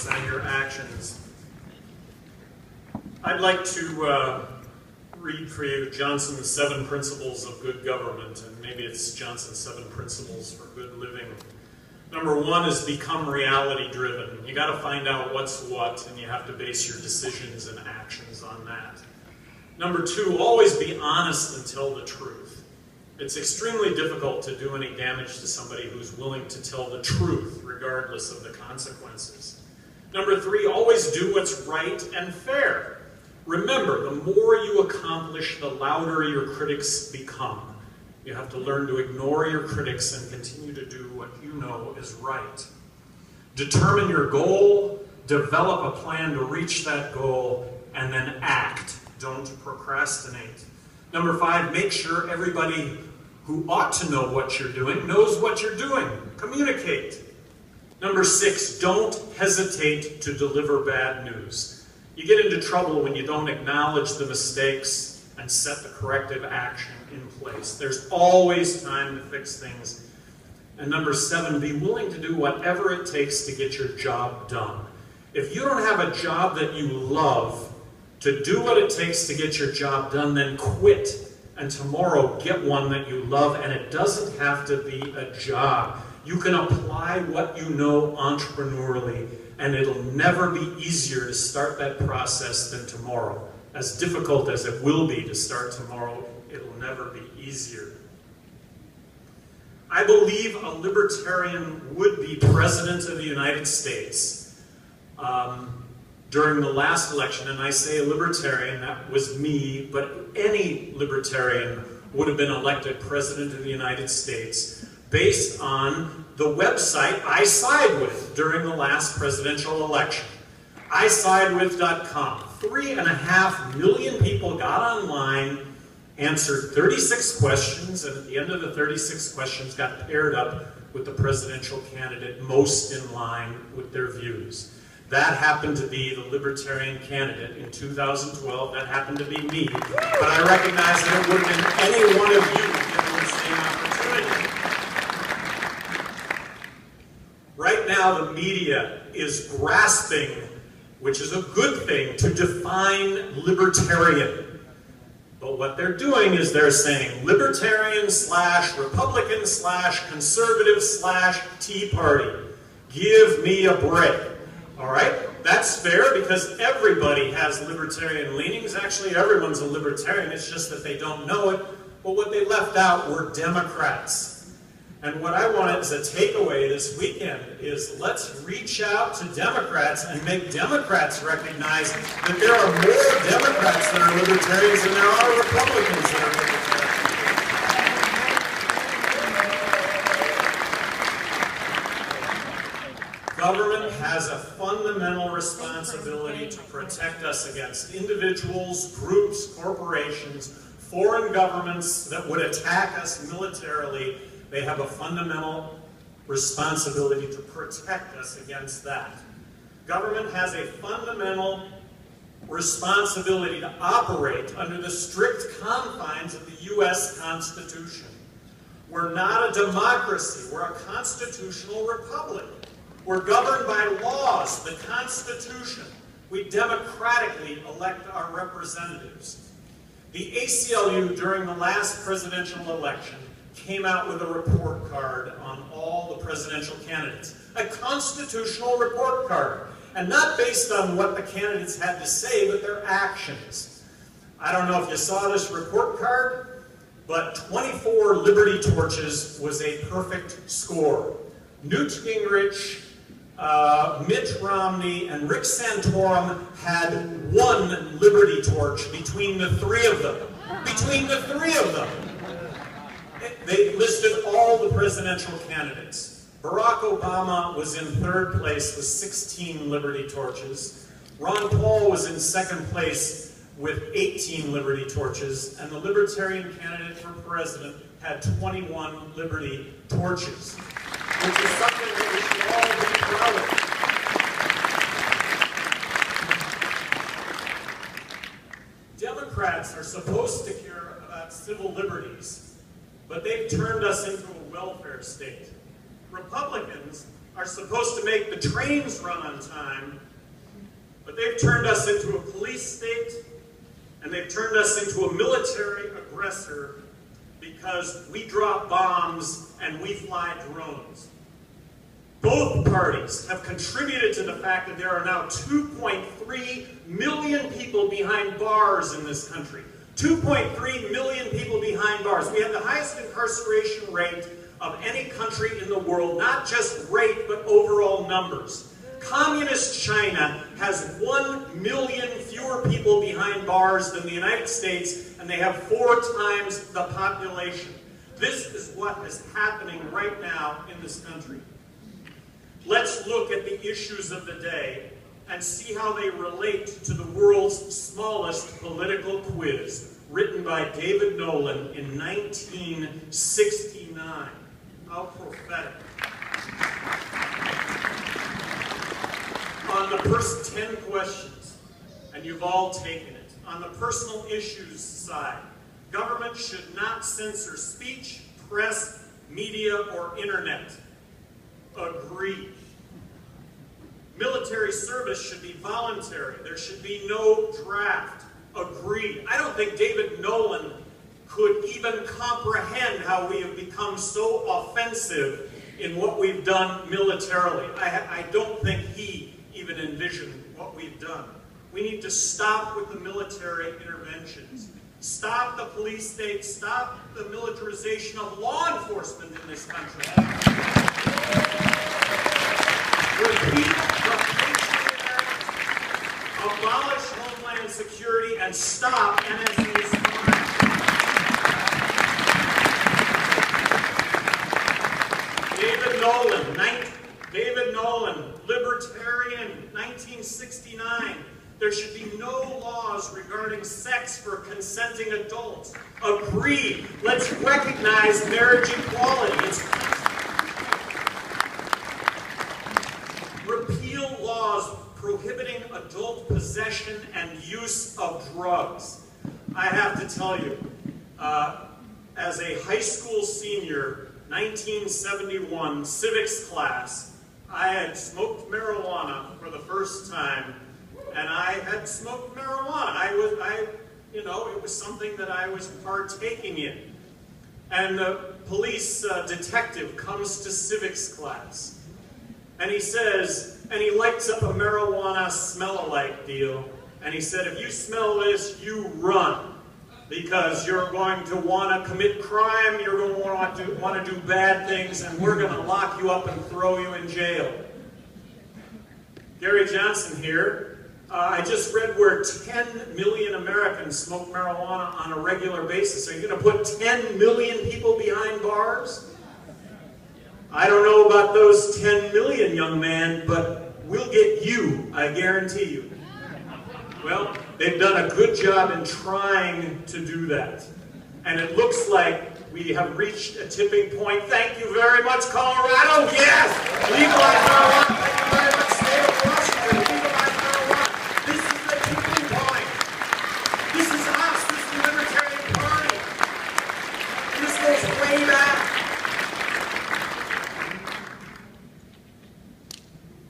statements and your actions. I'd like to read for you Johnson's 7 Principles of Good Government, and maybe it's Johnson's 7 Principles for Good Living. Number 1 is become reality-driven. You got to find out what's what, and you have to base your decisions and actions on that. Number 2, always be honest and tell the truth. It's extremely difficult to do any damage to somebody who's willing to tell the truth, regardless of the consequences. Number 3, always do what's right and fair. Remember, the more you accomplish, the louder your critics become. You have to learn to ignore your critics and continue to do what you know is right. Determine your goal, develop a plan to reach that goal, and then act. Don't procrastinate. Number 5, make sure everybody who ought to know what you're doing knows what you're doing. Communicate. Number 6, don't hesitate to deliver bad news. You get into trouble when you don't acknowledge the mistakes and set the corrective action in place. There's always time to fix things. And number 7, be willing to do whatever it takes to get your job done. If you don't have a job that you love, to do what it takes to get your job done, then quit. And tomorrow get one that you love, and it doesn't have to be a job. You can apply what you know entrepreneurially, and it'll never be easier to start that process than tomorrow. As difficult as it will be to start tomorrow, it'll never be easier. I believe a libertarian would be President of the United States during the last election, and I say a libertarian, that was me, but any libertarian would have been elected President of the United States based on the website I side with during the last presidential election. isidewith.com. 3.5 million people got online, answered 36 questions, and at the end of the 36 questions got paired up with the presidential candidate most in line with their views. That happened to be the Libertarian candidate in 2012. That happened to be me. But I recognize that it would have been any one of you given the same opportunity. Right now, the media is grasping, which is a good thing, to define libertarian. But what they're doing is they're saying libertarian / Republican / conservative / Tea Party. Give me a break. All right? That's fair because everybody has libertarian leanings. Actually, everyone's a libertarian. It's just that they don't know it. But what they left out were Democrats. And what I wanted as a takeaway this weekend is let's reach out to Democrats and make Democrats recognize that there are more Democrats that are libertarians than there are Republicans that are libertarians. Government has a fundamental responsibility to protect us against individuals, groups, corporations, foreign governments that would attack us militarily. They have a fundamental responsibility to protect us against that. Government has a fundamental responsibility to operate under the strict confines of the U.S. Constitution. We're not a democracy. We're a constitutional republic. We're governed by laws, the Constitution. We democratically elect our representatives. The ACLU, during the last presidential election, came out with a report card on all the presidential candidates. A constitutional report card. And not based on what the candidates had to say, but their actions. I don't know if you saw this report card, but 24 Liberty torches was a perfect score. Newt Gingrich, Mitt Romney, and Rick Santorum had 1 Liberty torch between the 3 of them. Between the 3 of them. They listed all the presidential candidates. Barack Obama was in 3rd place with 16 Liberty torches. Ron Paul was in 2nd place with 18 Liberty torches. And the Libertarian candidate for president had 21 Liberty torches, which is something that we should all be proud of. Democrats are supposed to care about civil liberties, but they've turned us into a welfare state. Republicans are supposed to make the trains run on time, but they've turned us into a police state, and they've turned us into a military aggressor because we drop bombs and we fly drones. Both parties have contributed to the fact that there are now 2.3 million people behind bars in this country. 2.3 million people behind bars. We have the highest incarceration rate of any country in the world, not just rate, but overall numbers. Communist China has 1 million fewer people behind bars than the United States, and they have 4 times the population. This is what is happening right now in this country. Let's look at the issues of the day and see how they relate to the world's smallest political quiz, written by David Nolan in 1969. How prophetic. On the first 10 questions, and you've all taken it, on the personal issues side, government should not censor speech, press, media, or internet. Agree. Military service should be voluntary. There should be no draft. Agreed. I don't think David Nolan could even comprehend how we have become so offensive in what we've done militarily. I don't think he even envisioned what we've done. We need to stop with the military interventions. Stop the police state. Stop the militarization of law enforcement in this country. Repeat the Patriot Act, abolish Homeland Security, and stop NSA's crime. David Nolan, Libertarian, 1969. There should be no laws regarding sex for consenting adults. Agreed. Let's recognize marriage equality. Repeal laws prohibiting adult possession and use of drugs. I have to tell you, as a high school senior, 1971 civics class, I had smoked marijuana for the first time, and I had smoked marijuana. It was something that I was partaking in. And the police detective comes to civics class, and he says, and he lights up a marijuana smell-alike deal, and he said, if you smell this, you run, because you're going to want to commit crime, you're going to want to do bad things, and we're going to lock you up and throw you in jail. Gary Johnson here. I just read where 10 million Americans smoke marijuana on a regular basis. Are you going to put 10 million people behind bars? I don't know about those 10 million, young man, but we'll get you, I guarantee you. Well, they've done a good job in trying to do that. And it looks like we have reached a tipping point. Thank you very much, Colorado. Yes! Legalize marijuana. Thank you very much, State of Washington. Legalize marijuana. This is the tipping point. This is us. This is the Libertarian Party. This goes way back.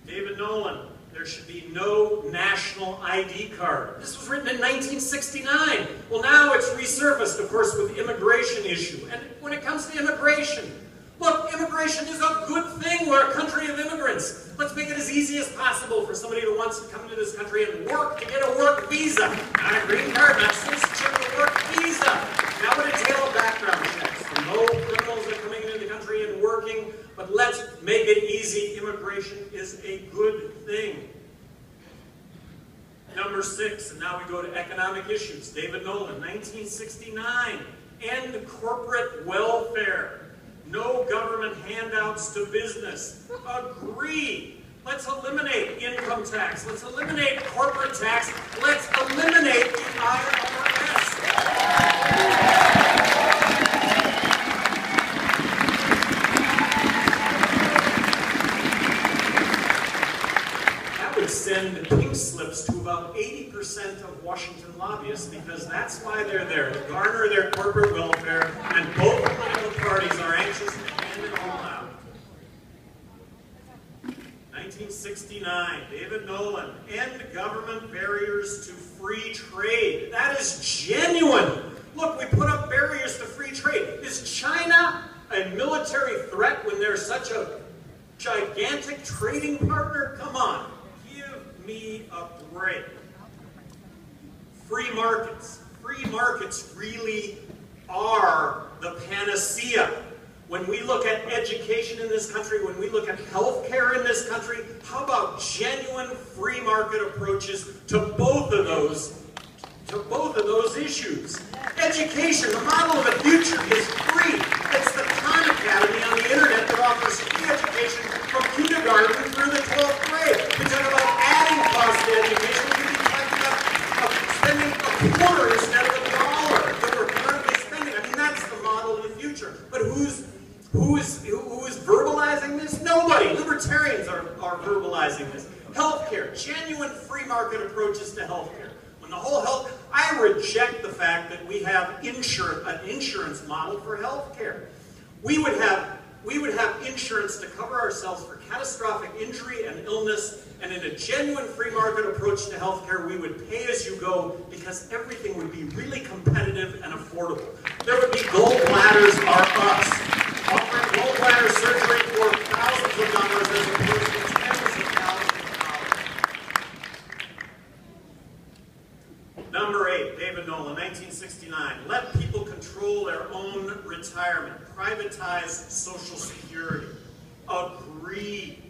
David Nolan. There should be no national ID card. This was written in 1969. Well, now it's resurfaced, of course, with immigration issue. And when it comes to immigration, look, immigration is a good thing. We're a country of immigrants. Let's make it as easy as possible for somebody who wants to come into this country and work to get a work visa. Not a green card, not citizenship, but a work visa. That would entail background checks. No criminals are coming into the country and working, but let's make it easy. Immigration is a good thing. Number 6, and now we go to economic issues. David Nolan, 1969. End corporate welfare. No government handouts to business. Agree. Let's eliminate income tax. Let's eliminate corporate tax. Let's eliminate the IRS. Send pink slips to about 80% of Washington lobbyists, because that's why they're there, to garner their corporate welfare, and both political parties are anxious to hand it all out. 1969, David Nolan, end government barriers to free trade. That is genuine. Look, we put up barriers to free trade. Is China a military threat when they're such a gigantic trading partner? Come on, give me a break. Free markets. Free markets really are the panacea. When we look at education in this country, when we look at healthcare in this country, how about genuine free market approaches to both of those issues? Education, the model of the future, is free. It's the Khan Academy on the internet that offers free education from kindergarten through the 12th grade. We talk about adding cost to education. We can talk about spending a quarter instead of $1 that we're currently spending. I mean, that's the model of the future. But who is verbalizing this? Nobody. Libertarians are verbalizing this. Healthcare, genuine free market approaches to healthcare. When the whole health, I reject the fact that we have an insurance model for healthcare. We would have insurance to cover ourselves for catastrophic injury and illness, and in a genuine free market approach to healthcare, we would pay as you go because everything would be really competitive and affordable. There would be gallbladders are us, offering gallbladder surgery for thousands of dollars as opposed to tens of thousands of dollars. Number 8, David Nolan, 1969. Let people control their own retirement. Privatize Social Security. Agreed.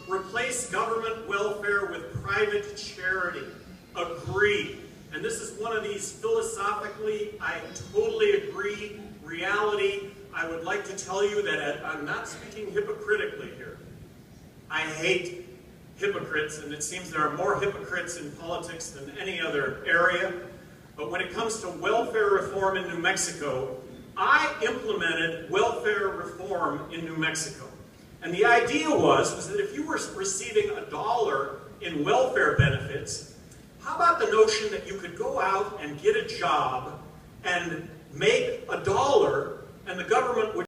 Replace government welfare with private charity. Agreed. And this is one of these philosophically, I totally agree, reality. I would like to tell you that I'm not speaking hypocritically here. I hate hypocrites, and it seems there are more hypocrites in politics than any other area. But when it comes to welfare reform in New Mexico, I implemented welfare reform in New Mexico. And the idea was that if you were receiving $1 in welfare benefits, how about the notion that you could go out and get a job and make $1 and the government would